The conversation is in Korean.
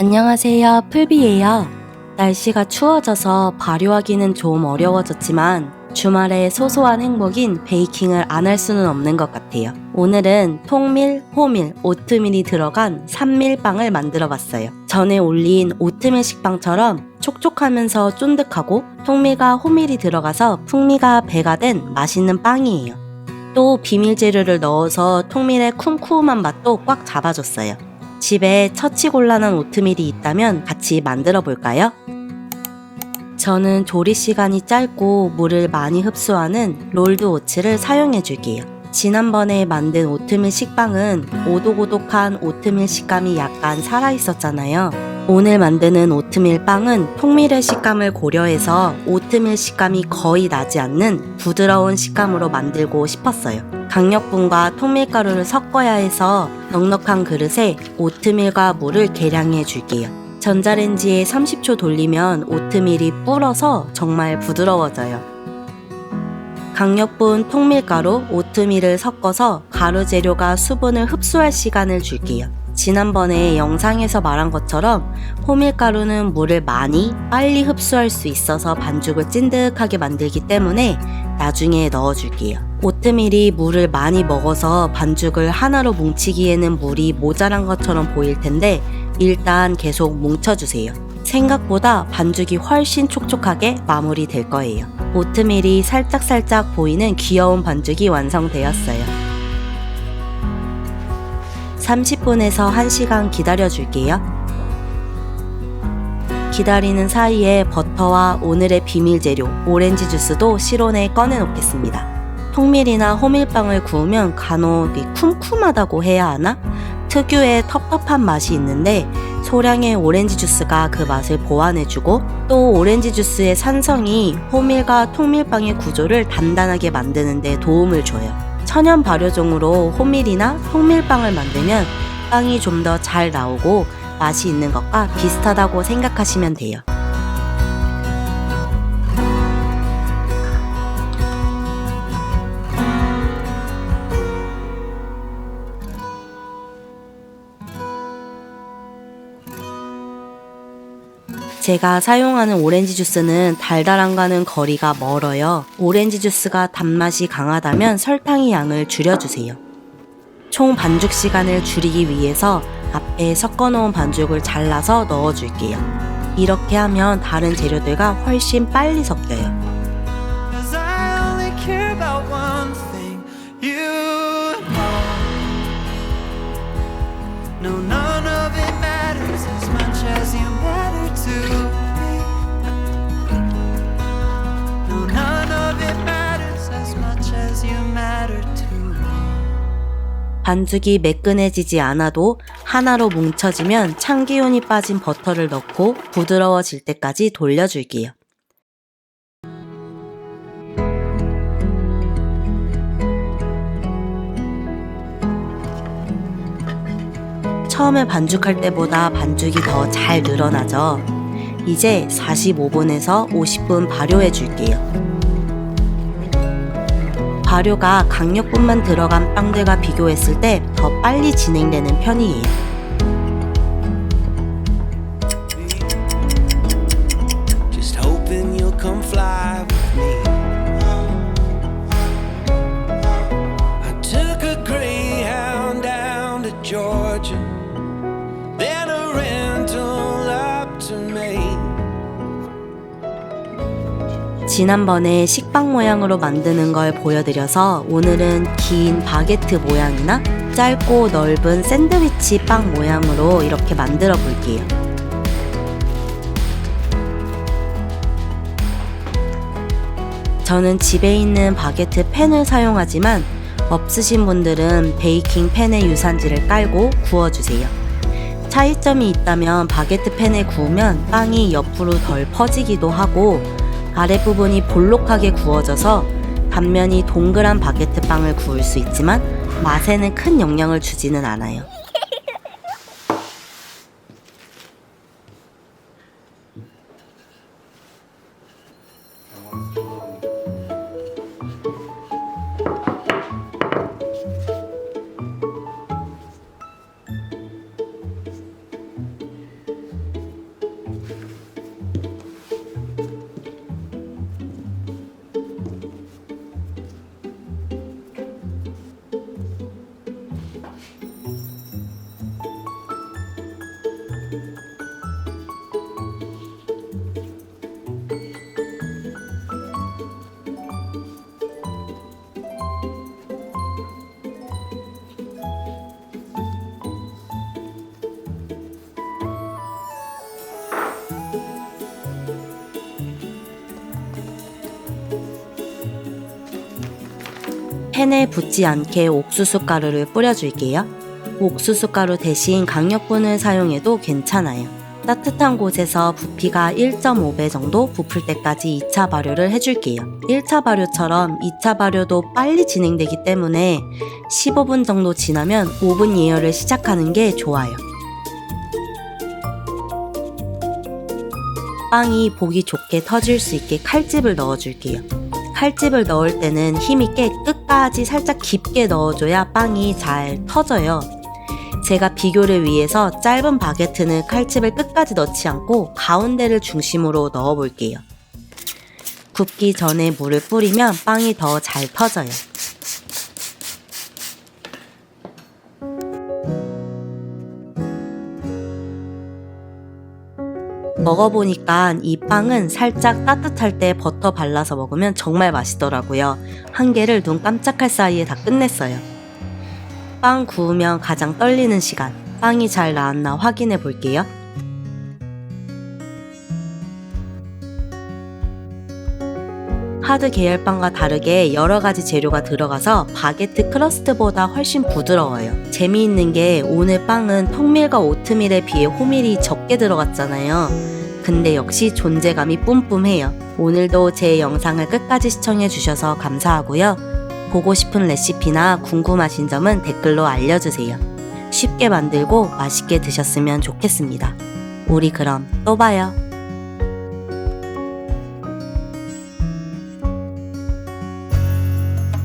안녕하세요, 풀비예요. 날씨가 추워져서 발효하기는 좀 어려워졌지만 주말에 소소한 행복인 베이킹을 안 할 수는 없는 것 같아요. 오늘은 통밀, 호밀, 오트밀이 들어간 산밀빵을 만들어 봤어요. 전에 올린 오트밀 식빵처럼 촉촉하면서 쫀득하고 통밀과 호밀이 들어가서 풍미가 배가 된 맛있는 빵이에요. 또 비밀 재료를 넣어서 통밀의 쿰쿰한 맛도 꽉 잡아줬어요. 집에 처치곤란한 오트밀이 있다면 같이 만들어 볼까요? 저는 조리 시간이 짧고 물을 많이 흡수하는 롤드 오츠를 사용해 줄게요. 지난번에 만든 오트밀 식빵은 오독오독한 오트밀 식감이 약간 살아있었잖아요. 오늘 만드는 오트밀 빵은 통밀의 식감을 고려해서 오트밀 식감이 거의 나지 않는 부드러운 식감으로 만들고 싶었어요. 강력분과 통밀가루를 섞어야 해서 넉넉한 그릇에 오트밀과 물을 계량해 줄게요. 전자레인지에 30초 돌리면 오트밀이 불어서 정말 부드러워져요. 강력분 통밀가루, 오트밀을 섞어서 가루 재료가 수분을 흡수할 시간을 줄게요. 지난번에 영상에서 말한 것처럼 호밀가루는 물을 많이 빨리 흡수할 수 있어서 반죽을 찐득하게 만들기 때문에 나중에 넣어줄게요. 오트밀이 물을 많이 먹어서 반죽을 하나로 뭉치기에는 물이 모자란 것처럼 보일 텐데 일단 계속 뭉쳐주세요. 생각보다 반죽이 훨씬 촉촉하게 마무리될 거예요. 오트밀이 살짝살짝 보이는 귀여운 반죽이 완성되었어요. 30분에서 1시간 기다려줄게요. 기다리는 사이에 버터와 오늘의 비밀 재료 오렌지 주스도 실온에 꺼내 놓겠습니다. 통밀이나 호밀빵을 구우면 간혹 쿰쿰하다고 해야 하나? 특유의 텁텁한 맛이 있는데 소량의 오렌지 주스가 그 맛을 보완해주고 또 오렌지 주스의 산성이 호밀과 통밀빵의 구조를 단단하게 만드는 데 도움을 줘요. 천연 발효종으로 호밀이나 통밀빵을 만들면 빵이 좀 더 잘 나오고 맛이 있는 것과 비슷하다고 생각하시면 돼요. 제가 사용하는 오렌지 주스는 달달함과는 거리가 멀어요. 오렌지 주스가 단맛이 강하다면 설탕의 양을 줄여주세요. 총 반죽 시간을 줄이기 위해서 앞에 섞어놓은 반죽을 잘라서 넣어줄게요. 이렇게 하면 다른 재료들과 훨씬 빨리 섞여요. 반죽이 매끈해지지 않아도 하나로 뭉쳐지면 참기운이 빠진 버터를 넣고 부드러워질 때까지 돌려줄게요. 처음에 반죽할 때보다 반죽이 더 잘 늘어나죠. 이제 45분에서 50분 발효해 줄게요. 발효가 강력분만 들어간 빵들과 비교했을 때 더 빨리 진행되는 편이에요. 지난번에 식빵 모양으로 만드는 걸 보여드려서 오늘은 긴 바게트 모양이나 짧고 넓은 샌드위치 빵 모양으로 이렇게 만들어 볼게요. 저는 집에 있는 바게트 팬을 사용하지만 없으신 분들은 베이킹 팬의 유산지를 깔고 구워주세요. 차이점이 있다면 바게트 팬에 구우면 빵이 옆으로 덜 퍼지기도 하고 아랫부분이 볼록하게 구워져서 단면이 동그란 바게트 빵을 구울 수 있지만 맛에는 큰 영향을 주지는 않아요. 팬에 붙지 않게 옥수수 가루를 뿌려줄게요. 옥수수 가루 대신 강력분을 사용해도 괜찮아요. 따뜻한 곳에서 부피가 1.5배 정도 부풀 때까지 2차 발효를 해줄게요. 1차 발효처럼 2차 발효도 빨리 진행되기 때문에 15분 정도 지나면 오븐 예열을 시작하는 게 좋아요. 빵이 보기 좋게 터질 수 있게 칼집을 넣어줄게요. 칼집을 넣을 때는 힘있게 끝까지 살짝 깊게 넣어줘야 빵이 잘 터져요. 제가 비교를 위해서 짧은 바게트는 칼집을 끝까지 넣지 않고 가운데를 중심으로 넣어 볼게요. 굽기 전에 물을 뿌리면 빵이 더 잘 터져요. 먹어보니까 이 빵은 살짝 따뜻할 때 버터 발라서 먹으면 정말 맛있더라고요. 한 개를 눈 깜짝할 사이에 다 끝냈어요. 빵 구우면 가장 떨리는 시간, 빵이 잘 나왔나 확인해 볼게요. 하드 계열빵과 다르게 여러 가지 재료가 들어가서 바게트 크러스트보다 훨씬 부드러워요. 재미있는 게 오늘 빵은 통밀과 오트밀에 비해 호밀이 적게 들어갔잖아요. 근데 역시 존재감이 뿜뿜해요. 오늘도 제 영상을 끝까지 시청해 주셔서 감사하고요. 보고 싶은 레시피나 궁금하신 점은 댓글로 알려주세요. 쉽게 만들고 맛있게 드셨으면 좋겠습니다. 우리 그럼 또 봐요.